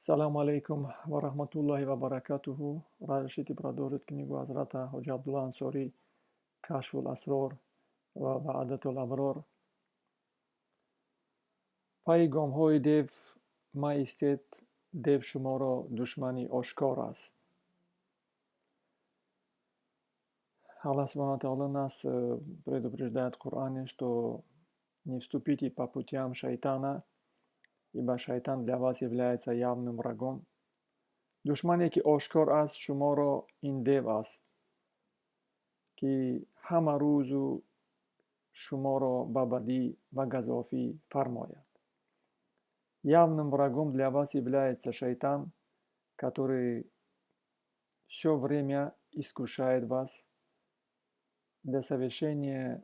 Салам алейкум ва рахматуллахи ва баракатуху. Разрешите продолжить книгу Азрата Ходжа Абдулла Ансори «Кашфул Асрор» ва Ва'адатул Аброр. Пайгомҳои дев маистед, дев шуморо душмани ошкор аст. Аллах Субхану ва Тааля нас предупреждает в Коране, что не вступите по путям шайтана, ибо шайтан для вас является явным врагом. Душмане ки ошкор аст шуморо ин дев аст, ки ҳама рӯзу шуморо ба бадӣ ва газофӣ фармояд. Явным врагом для вас является шайтан, который все время искушает вас для совершения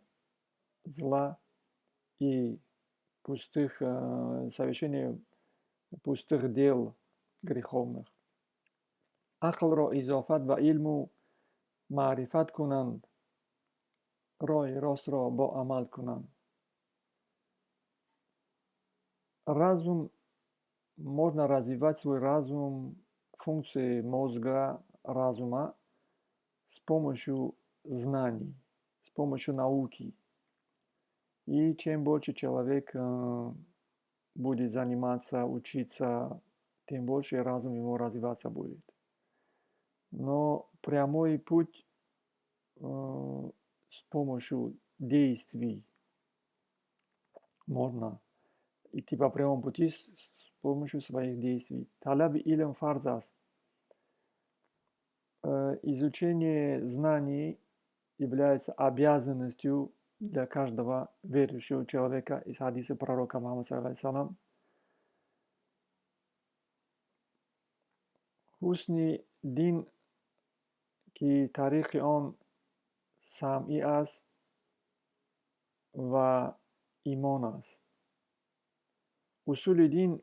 зла и совершения пустых дел греховных. Ақлро изофат ба илму маърифат кунанд, роҳи ростро бо амал кунанд. Разум, можно развивать свой разум, функции мозга, разума с помощью знаний, с помощью науки. И чем больше человек будет заниматься, учиться, тем больше разум его развиваться будет. Но прямой путь с помощью действий можно идти по прямому пути с помощью своих действий. Талаби илм фарз аст. Изучение знаний является обязанностью для каждого верующего человека из хадиса пророка Мухаммада саллаллаху алейхи ва саллям. Хусни дин ки тариқи он самъӣ аст ва имон аст. усули дин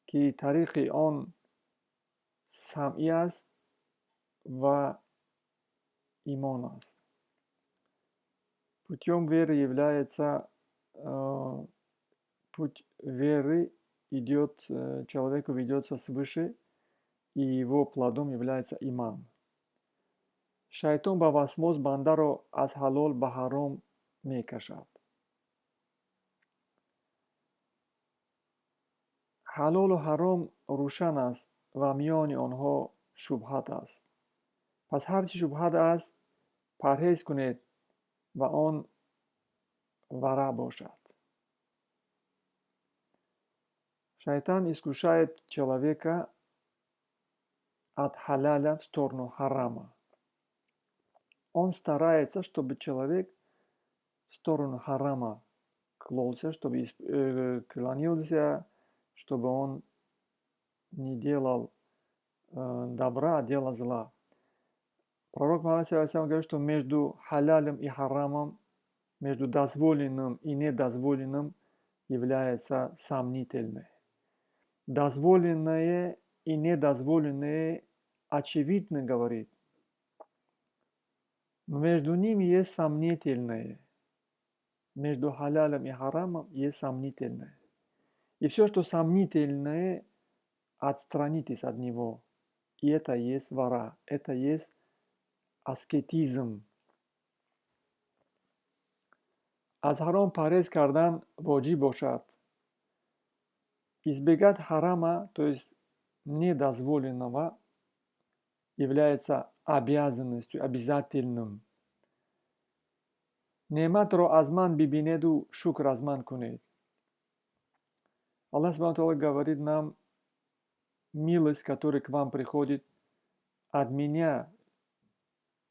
ки тариқи он самъӣ аст ва имон аст. Путем веры является путь веры идет, человеку ведется свыше, и его плодом является иман. Шайтон ба васвос бандаро аз ҳалол ба ҳаром мекашад. ҳалолу ҳаром рӯшан аст ва миёни онҳо шубҳат аст. пас ҳар чӣ шубҳат аст, парҳез кунед ва он вара бошад. Шайтан искушает человека от халяля в сторону харама. Он старается, чтобы человек в сторону харама клонился, чтобы клонился, чтобы он не делал добра, а делал зла. Пророк Мухаммад саллаллаху алейхи ва саллям говорит, что между халялем и харамом, между дозволенным и недозволенным является сомнительное. Дозволенное и недозволенное очевидно говорит, но между ними есть сомнительное. Между халялем и харамом есть сомнительное. И все, что сомнительное, отстранитесь от него. И это есть вара, это есть аскетизм. Аз ҳаром парҳез кардан воҷиб бошад. Избегать харама, то есть недозволенного, является обязанностью, обязательным. Неъматро аз ман бибинеду шукр аз ман кунед. Аллах Субхану ва Тааля говорит нам, милость, которая к вам приходит, от меня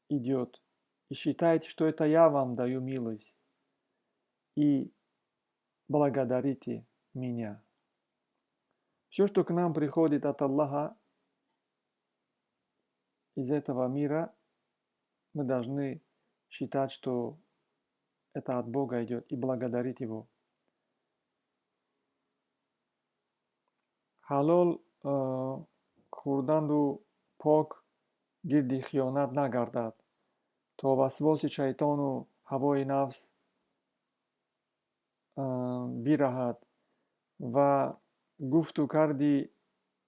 идет. И считайте, что это я вам даю милость. И благодарите меня. Все, что к нам приходит от Аллаха, из этого мира, мы должны считать, что это от Бога идет, и благодарить Его. Халол хурданду пок гирди хиёнат нагардад, то васвоси шайтону ҳавои нафс бираҳад ва гуфту карди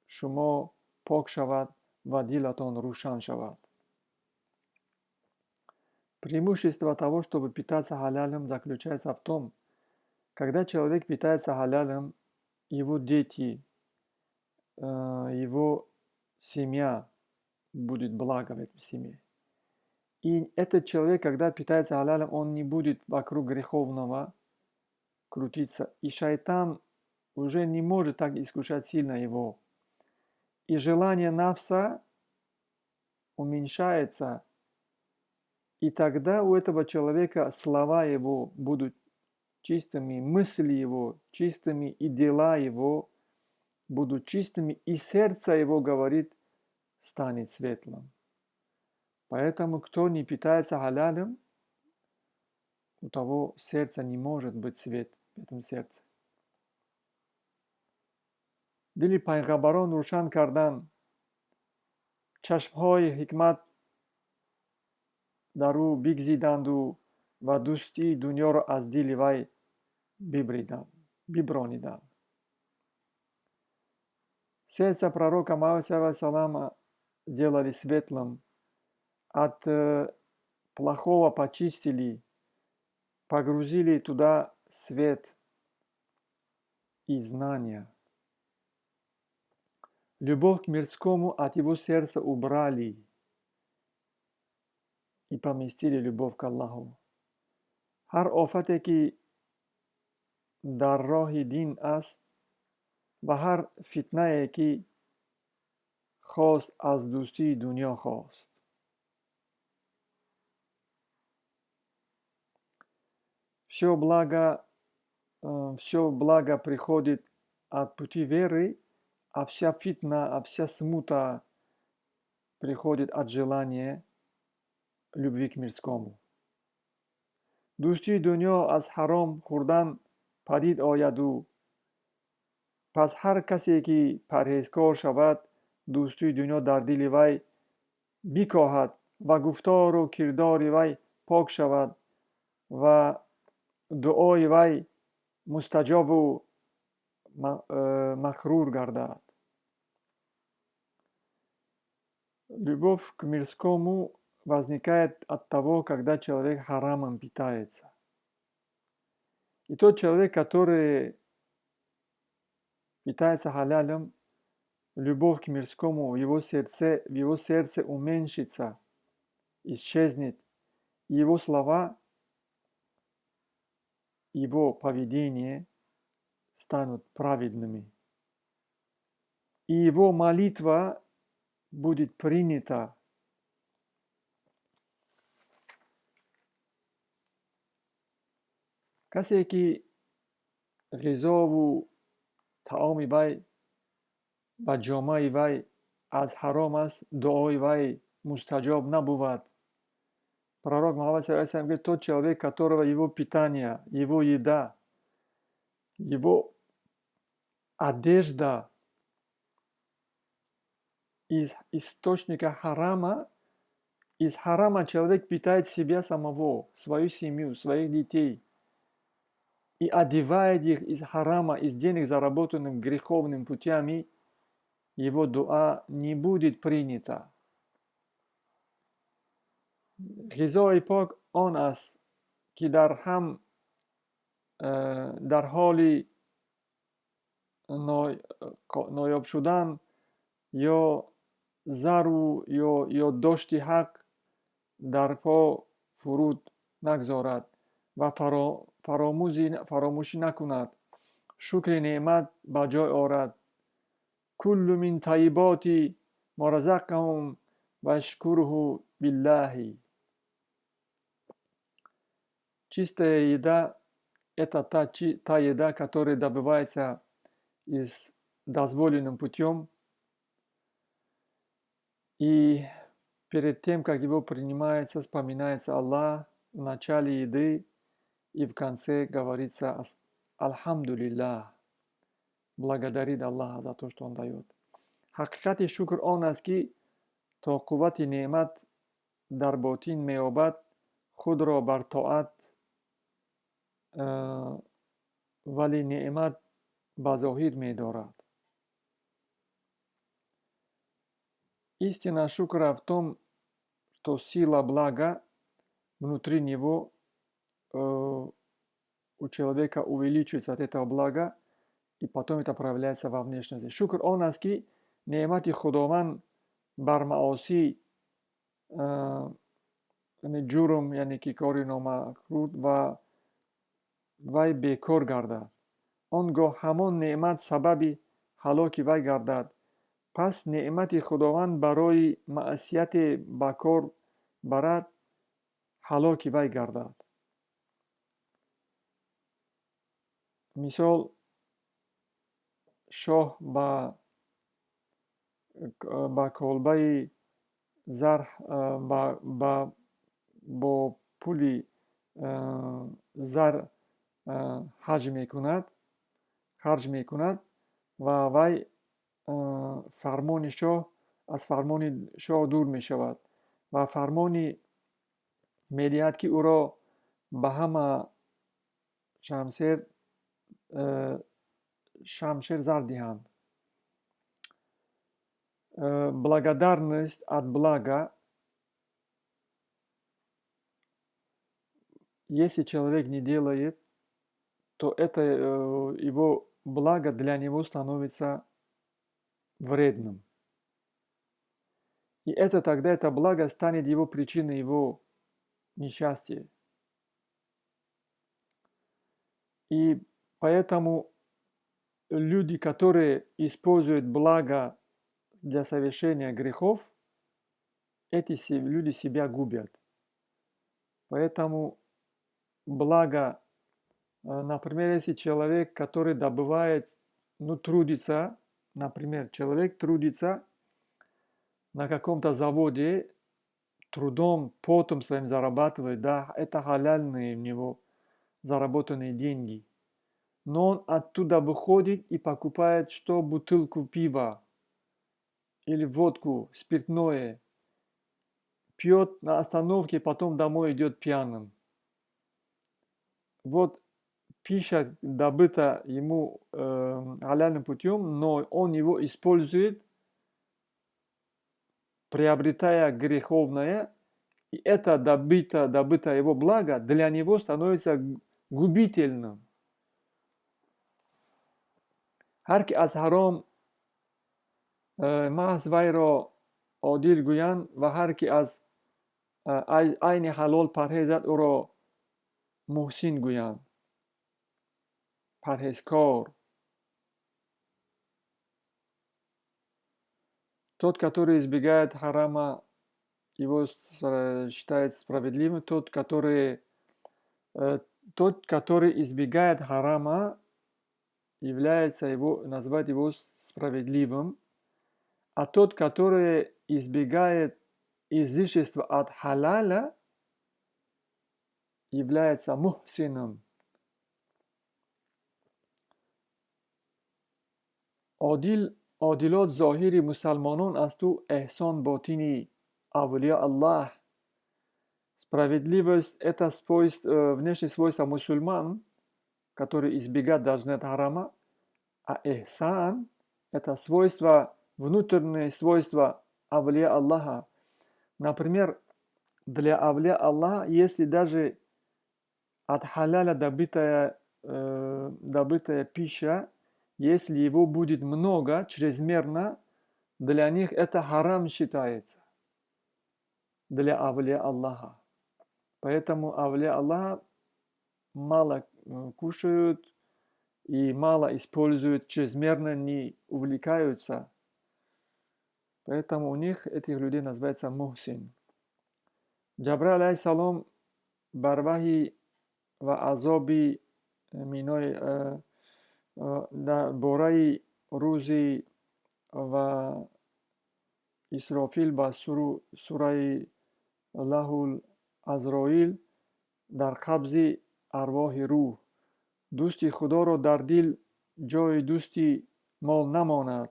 шумо пок шавад ва дилатон рӯшан шавад. Преимущество того, чтобы питаться халялем, заключается в том, когда человек питается халялем, его дети, его семья будет благо в этой семье. И этот человек, когда питается халялем, он не будет вокруг греховного крутиться. И шайтан уже не может так искушать сильно его. И желание нафса уменьшается. И тогда у этого человека слова его будут чистыми, мысли его чистыми, и дела его будут чистыми, и сердце его, говорит, станет светлым. Поэтому, кто не питается халялем, у того сердца не может быть свет в этом сердце. Дили пайғамбарон рӯшан кардан, чашмҳои ҳикмат дар ӯ бигзиданду ва дӯстии дунёро аз дили вай биброниданд. Сердце пророка Мухаммада делали светлым, от плохого почистили, погрузили туда свет и знания. Любовь к мирскому от его сердца убрали и поместили любовь к Аллаху. Ҳар офате ки дар роҳи дин аст ва ҳар фитнае ки хост аз дӯстии дунё хост. Все благо приходит от пути веры, а вся фитна, а вся смута приходит от желания любви к мирскому. Дӯстии дунё аз ҳаром хӯрдан падид ояду. Пас ҳар касе ки парҳезкор шавад, дӯстии дунё дар дили вай бикоҳад ва гуфтору кирдори вай пок шавад ва дуои вай мустаҷобу махрур гардад. Любовь к мирскому возникает от того, когда человек харамом питается. И тот человек, который питается халялем, любовь к мирскому в его сердце уменьшится, исчезнет. И его слова, его поведение станут праведными. И его молитва будет принята. Касе ки ғизову таоми вай ва ҷомаи вай аз ҳаром аст, дуои вай мустаҷоб набувад. Пророк Мухаммад говорит, тот человек, которого его питание, его еда, его одежда из источника харама, из харама человек питает себя самого, свою семью, своих детей, и одевает их из харама, из денег, заработанных греховными путями, его дуа не будет принята. Ғизои пок он аст ки дар ҳоли ноёб шудан ё зару ё дошти ҳақ дар по фуруд нагзорад ва фаромӯшӣ накунад, шукри неъмат ба ҷой орад. Куллу мин тайиботи ма разақахум вашкурҳу биллаҳи. Чистая еда – это та еда, которая добывается из дозволенным путем, и перед тем, как его принимается, вспоминается Аллах в начале еды, и в конце говорится «Алхамдулиллах», благодарит Аллаха за то, что Он дает. Ҳақиқати шукр он аст ки то қуввати неъмат дар ботин меёбад, худро бар тоат, вале неъмат ба зоҳир медорад. Истина шукра в том, что сила блага внутри него у человека увеличивается от этого блага, и потом это проявляется во внешности. Шукр он аст ки неъмати худованд бар маосӣ ҷурм, яъне ки кори номакруд ва вай бекор гардад. Он гоҳ ҳамон неъмат сабаби ҳалоки вай гардад. Пас неъмати худованд барои маъсияте ба кор барад, ҳалоки вай гардад. Мисол, шоҳ ба колбаи зар бо пули зар харҷ мекунад ва вай фармони шоҳ аз фармони шоҳ дур мешавад ва фармони медиҳад ки ӯро ба ҳама шамшер зар диҳанд. Благодарность от блага. Если человек не делает, то это его благо для него становится вредным. И это тогда это благо станет его причиной его несчастья. И поэтому люди, которые используют благо для совершения грехов, эти люди себя губят. Поэтому благо, например, если человек, который добывает, трудится, например, человек трудится на каком-то заводе, трудом, потом своим зарабатывает, да, это халяльные у него заработанные деньги. Но он оттуда выходит и покупает бутылку пива или водку, спиртное, пьет на остановке, потом домой идет пьяным. Вот пища добыта ему халяльным путем, но он его использует, приобретая греховное, и это добытое его благо для него становится губительным. ҳар ки аз ҳаром маҳз вайро одил гӯянд ва ҳар ки аз айни ҳалол парҳезад, ӯро муҳсин гӯянд, парҳезкор. Тот, который избегает харама, его считает справедливым. Тот, который избегает харама, называет его справедливым. А тот, который избегает излишества от халяля, является мухсином. Одилот зоҳири мусалмонон асту эҳсон ботини авлиё Аллах. Справедливость – это внешнее свойство мусульман, который избегает должны от харама, а эхсан – это внутреннее свойство авлия Аллаха. Например, для авлия Аллаха, если даже от халяля добытая пища, если его будет много, чрезмерно, для них это харам считается, для авлия Аллаха. Поэтому авлия Аллаха мало кушают и мало используют, чрезмерно не увлекаются. Поэтому у них, этих людей, называется мухсин. Ҷабраил алайҳиссалом бар ваҳйи ва азоби минои бораи рӯзи ва исрофил ба сураи лаҳул азроил дар қабзи арвоҳи рӯҳ. Дӯсти худоро дар дил ҷои дӯсти мол намонад.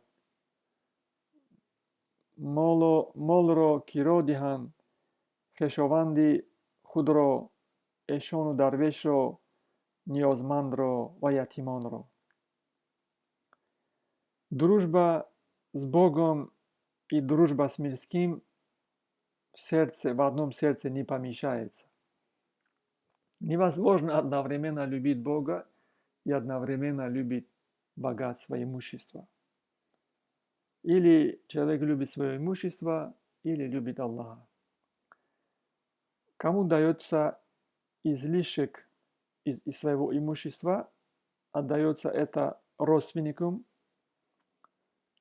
молро киро диҳанд, хешованди худро, эшону дарвешро, ниёзмандро ва ятимонро. Дружба с Богом и дружба с мирским в одном сердце не помещается. Невозможно одновременно любить Бога и одновременно любить богатство, имущество. Или человек любит свое имущество, или любит Аллаха. Кому дается излишек из своего имущества, отдается это родственникам,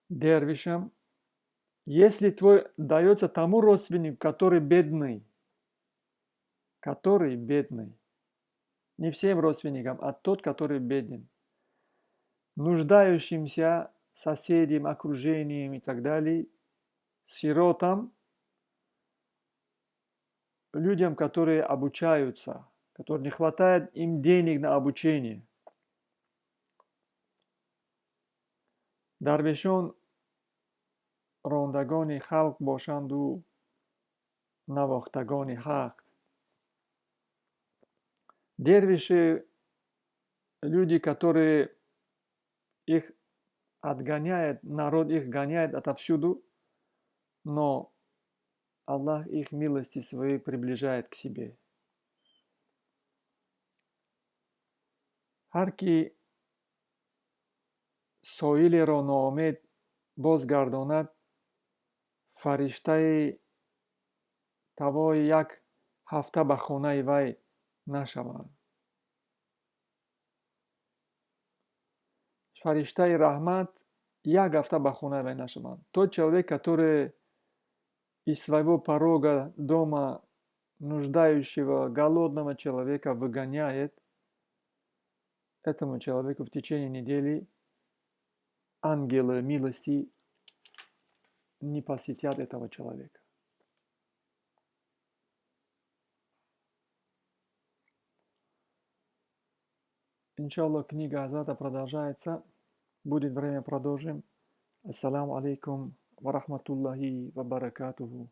дервишам. Если твой дается тому родственнику, который бедный, не всем родственникам, а тот, который беден, нуждающимся соседям, окружением и так далее, сиротам, людям, которые обучаются, которым не хватает им денег на обучение. Дарвешон рондагони халк бошанду навохтагони хақ. Дервиши – люди, которые их отгоняет, народ их гоняет отовсюду, но Аллах их милости своей приближает к себе. Har ki соилеро ноумед бозгардонад, фариштаи тавои як ҳафта ба хонаи вай нашаванд. Фариштаи рахмат як ҳафта ба хонаи вай нашаванд. Тот человек, который из своего порога дома нуждающего, голодного человека выгоняет, этому человеку в течение недели ангелы милости не посетят этого человека. Иншаллах, книга Азата продолжается. Будет время, продолжим. Ассаламу алейкум ва рахматуллахи ва баракатуху.